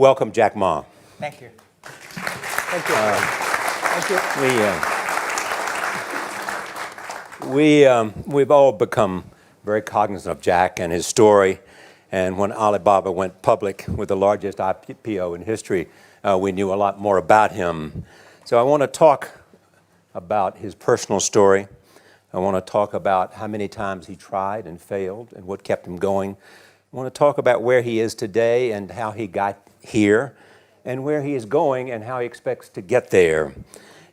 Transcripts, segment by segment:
welcome Jack Ma. Thank you. Thank you. Thank you. We've all become very cognizant of Jack and his story. And when Alibaba went public with the largest IPO in history, we knew a lot more about him. So I want to talk about his personal story. I want to talk about how many times he tried and failed and what kept him going. I want to talk about where he is today and how he got here, and where he is going and how he expects to get there.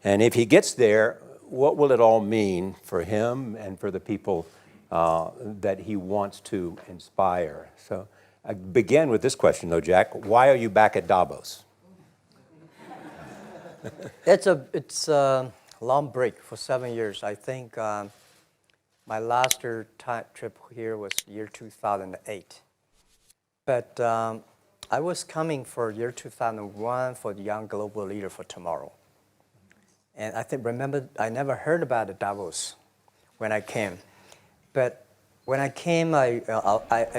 And if he gets there, what will it all mean for him and for the people that he wants to inspire? So I begin with this question, though, Jack. Why are you back at Davos? It's a long break for 7 years. I think my last trip here was year 2008. But I was coming for year 2001 for the Young Global Leader for Tomorrow. And remember, I never heard about the Davos when I came. But when I came, in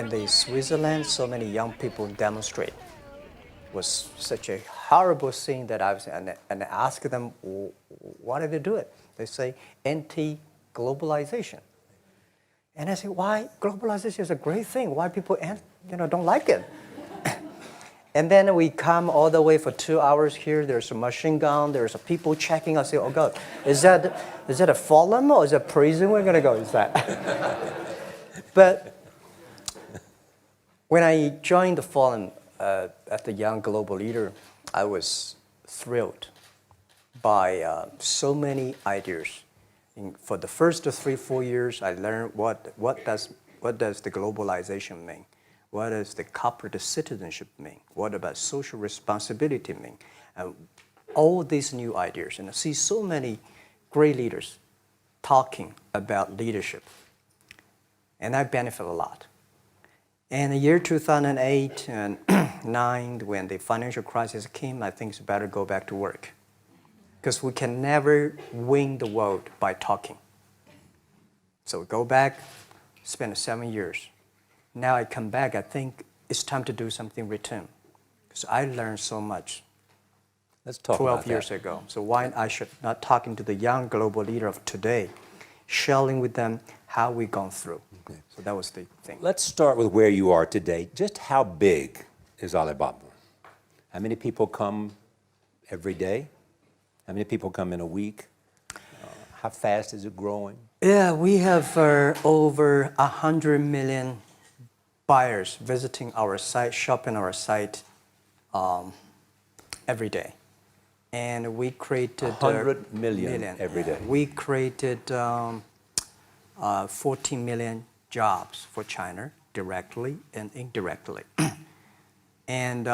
the Switzerland, so many young people demonstrate. It was such a horrible thing that I was, and I asked them, why did they do it? They say, anti-globalization. And I say, why? Globalization is a great thing. Why people don't like it? And then we come all the way for 2 hours here. There's a machine gun. There's people checking. I say, oh God, is that a forum or is it a prison we're gonna go? Is that? But when I joined the forum at the Young Global Leader, I was thrilled by so many ideas. For the first 3-4 years, I learned what does the globalization mean? What does the corporate citizenship mean? What about social responsibility mean? All these new ideas, and I see so many great leaders talking about leadership, and I benefit a lot. And the year 2008 and 2009, when the financial crisis came, I think it's better to go back to work, because we can never win the world by talking. So go back, spend 7 years. Now I come back, I think it's time to do something return. Because I learned so much. Let's talk 12 years ago. So why I should not talking to the young global leader of today, sharing with them how we've gone through. Okay. So that was the thing. Let's start with where you are today. Just how big is Alibaba? How many people come every day? How many people come in a week? How fast is it growing? Yeah, we have over 100 million buyers visiting our site, shopping our site every day. And we created 100 million every day. We created 14 million jobs for China, directly and indirectly. And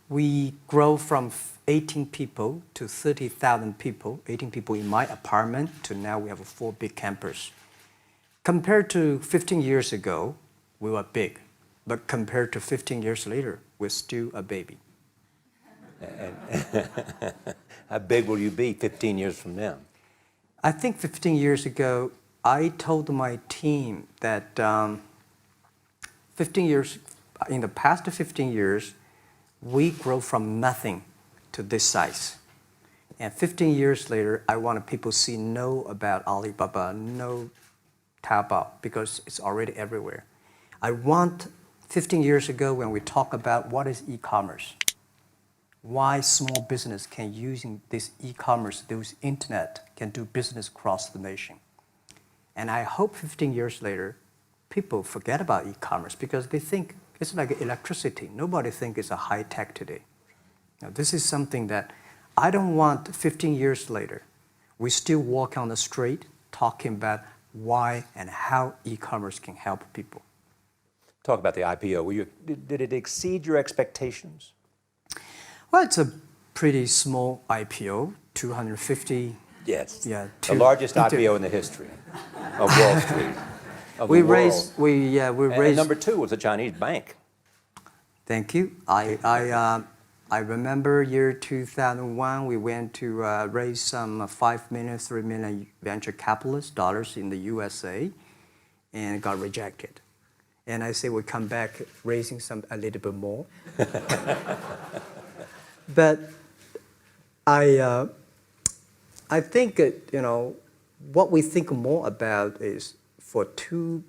we grow from 18 people to 30,000 people, 18 people in my apartment, to now we have 4 big campus. Compared to 15 years ago, we were big, but compared to 15 years later, we're still a baby. And how big will you be 15 years from now? I think 15 years ago, I told my team that 15 years, in the past 15 years, we grow from nothing to this size. And 15 years later, I want people to know about Alibaba, know Taobao, because it's already everywhere. I want 15 years ago when we talk about what is e-commerce, why small business can using this e-commerce, this internet, can do business across the nation. And I hope 15 years later, people forget about e-commerce because they think it's like electricity. Nobody thinks it's a high tech today. Now, this is something that I don't want 15 years later, we still walk on the street talking about why and how e-commerce can help people. Talk about the IPO. Did it exceed your expectations? Well, it's a pretty small IPO, 250. Yes. Yeah. The largest IPO in the history of Wall Street. We raised. And number 2 was a Chinese bank. Thank you. I remember year 2001. We went to raise some 5 million, 3 million venture capitalist dollars in the USA, and got rejected. And I say we come back raising a little bit more. But I think, what we think more about is for $25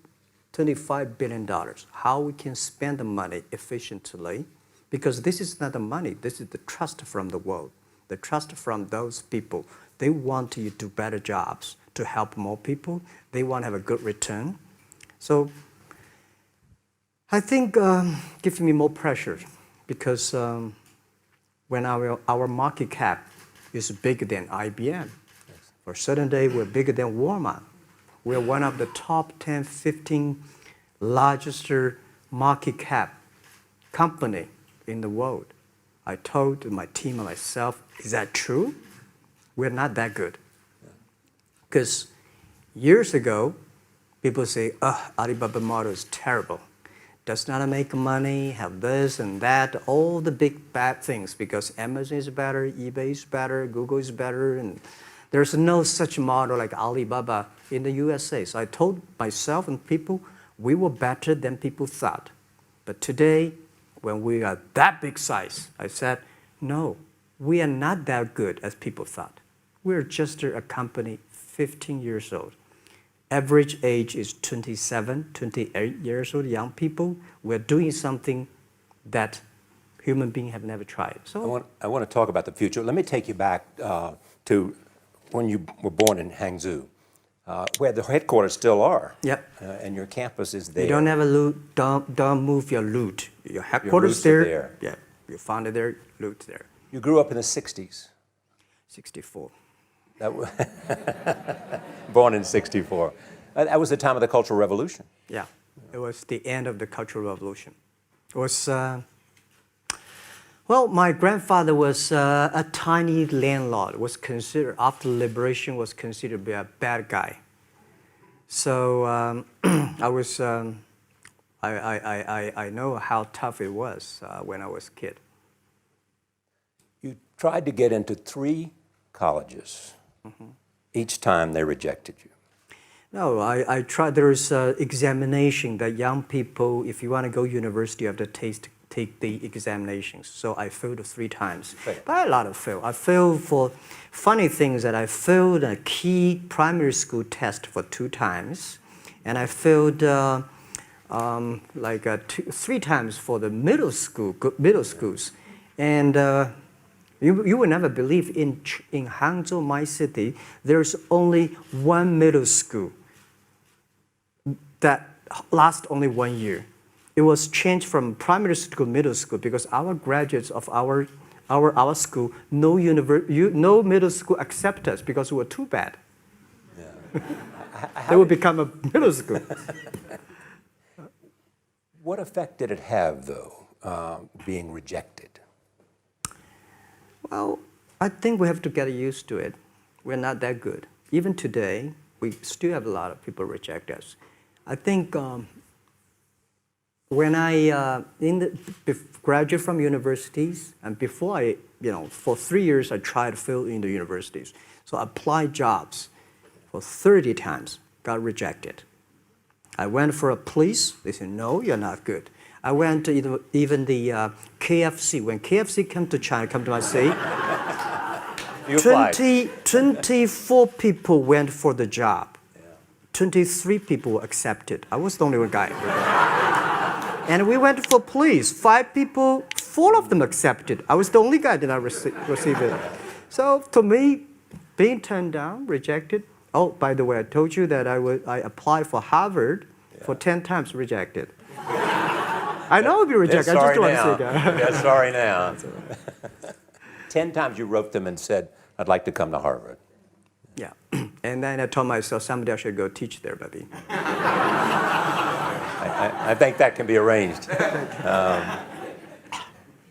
billion, how we can spend the money efficiently, because this is not the money, this is the trust from the world, the trust from those people. They want you to do better jobs, to help more people. They want to have a good return. So I think gives me more pressure, because when our market cap is bigger than IBM, for a certain day we're bigger than Walmart. We're one of the top 10, 15 largest market cap company in the world. I told my team and myself, is that true? We're not that good. Because years ago, people say, Alibaba model is terrible. Does not make money, have this and that, all the big bad things, because Amazon is better, eBay is better, Google is better, and there's no such model like Alibaba in the USA. So I told myself and people, we were better than people thought. But today, when we are that big size, I said, no, we are not that good as people thought. We're just a company 15 years old. Average age is 27, 28 years old, young people. We're doing something that human beings have never tried. So I want to talk about the future. Let me take you back to when you were born in Hangzhou, where the headquarters still are. Yep. And your campus is there. You don't have a loot, don't move your loot. Your headquarters roots are there. Yeah, you found it there, loot there. You grew up in the 60s. 64. Born in 64. That was the time of the Cultural Revolution. Yeah, it was the end of the Cultural Revolution. It was, well, my grandfather was a tiny landlord, was considered, after liberation, was considered to be a bad guy. So I was, I know how tough it was when I was a kid. You tried to get into 3 colleges. Mm-hmm. Each time they rejected you. No, I tried. There is an examination that young people, if you want to go university, you have to take the examinations. So I failed 3 times. Right. But a lot of fail. I failed for funny things that I failed a key primary school test for 2 times. And I failed 3 times for the middle schools. And you will never believe in Hangzhou, my city, there's only 1 middle school that lasts only 1 year. It was changed from primary school to middle school because our graduates of our school, no middle school accept us because we were too bad. Yeah. They would become a middle school. What effect did it have, though, being rejected? Well, I think we have to get used to it. We're not that good. Even today, we still have a lot of people reject us. I think when I graduated from universities, and before I, for 3 years, I tried to fill in the universities. So I applied jobs for 30 times, got rejected. I went for a police. They said, no, you're not good. I went to even the KFC. When KFC came to China, come to my city, 24 people went for the job. 23 people were accepted. I was the only one guy. And we went for police. 5 people, 4 of them accepted. I was the only guy that I received it. So to me, being turned down, rejected. Oh, by the way, I told you that I applied for Harvard for 10 times, rejected. I know I'll be rejected. I just don't want to say that. Yeah, sorry now. 10 times you wrote them and said, I'd like to come to Harvard. Yeah. And then I told myself, someday I should go teach there, baby. I think that can be arranged.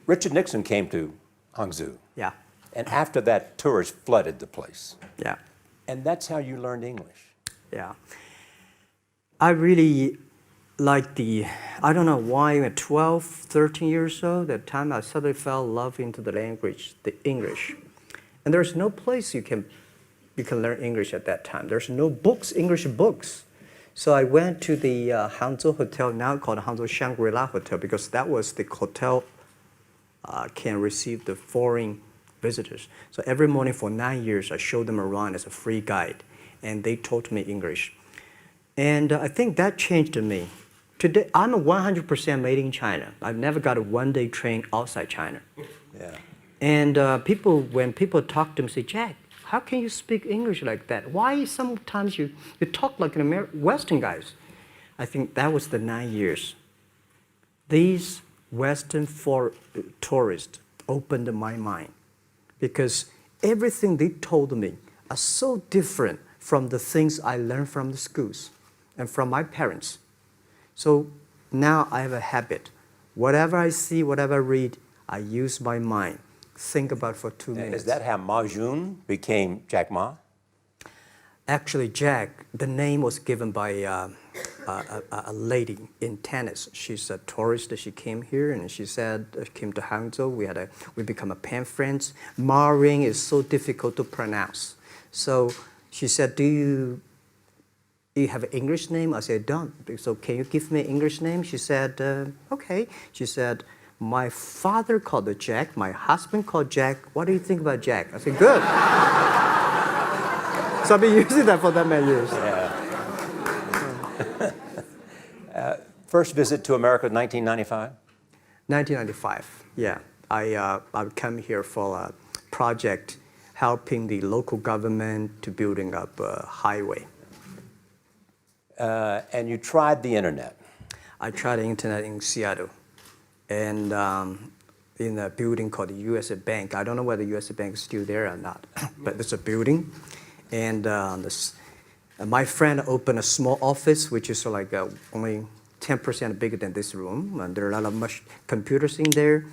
Richard Nixon came to Hangzhou. Yeah. And after that, tourists flooded the place. Yeah. And that's how you learned English. Yeah. I really like I don't know why, at 12, 13 years old, that time I suddenly fell in love into the language, the English. And there's no place you can learn English at that time. There's no books, English books. So I went to the Hangzhou Hotel, now called Hangzhou Shangri-La Hotel, because that was the hotel can receive the foreign visitors. So every morning for 9 years, I showed them around as a free guide, and they taught me English. And I think that changed me. Today, I'm a 100% made in China. I've never got a one-day train outside China. Yeah. And when people talk to me, say, Jack, how can you speak English like that? Why sometimes you talk like an Western guys? I think that was the 9 years. These Western tourists opened my mind because everything they told me are so different from the things I learned from the schools and from my parents. So now I have a habit. Whatever I see, whatever I read, I use my mind. Think about for 2 minutes. Is that how Ma Jun became Jack Ma? Actually, Jack, the name was given by a lady in tennis. She's a tourist. She came here and she said, came to Hangzhou. We become a pen friends. Ma Ring is so difficult to pronounce. So she said, do you have an English name? I said, don't. So can you give me an English name? She said, okay. She said, my father called it Jack. My husband called Jack. What do you think about Jack? I said, good. So I've been using that for that many years. Yeah. First visit to America, 1995? 1995, yeah. I come here for a project helping the local government to building up a highway. And you tried the internet. I tried the internet in Seattle. And in a building called the U.S. Bank. I don't know whether the U.S. Bank is still there or not, but it's a building. And my friend opened a small office, which is like only 10% bigger than this room. And there are a lot of computers in there.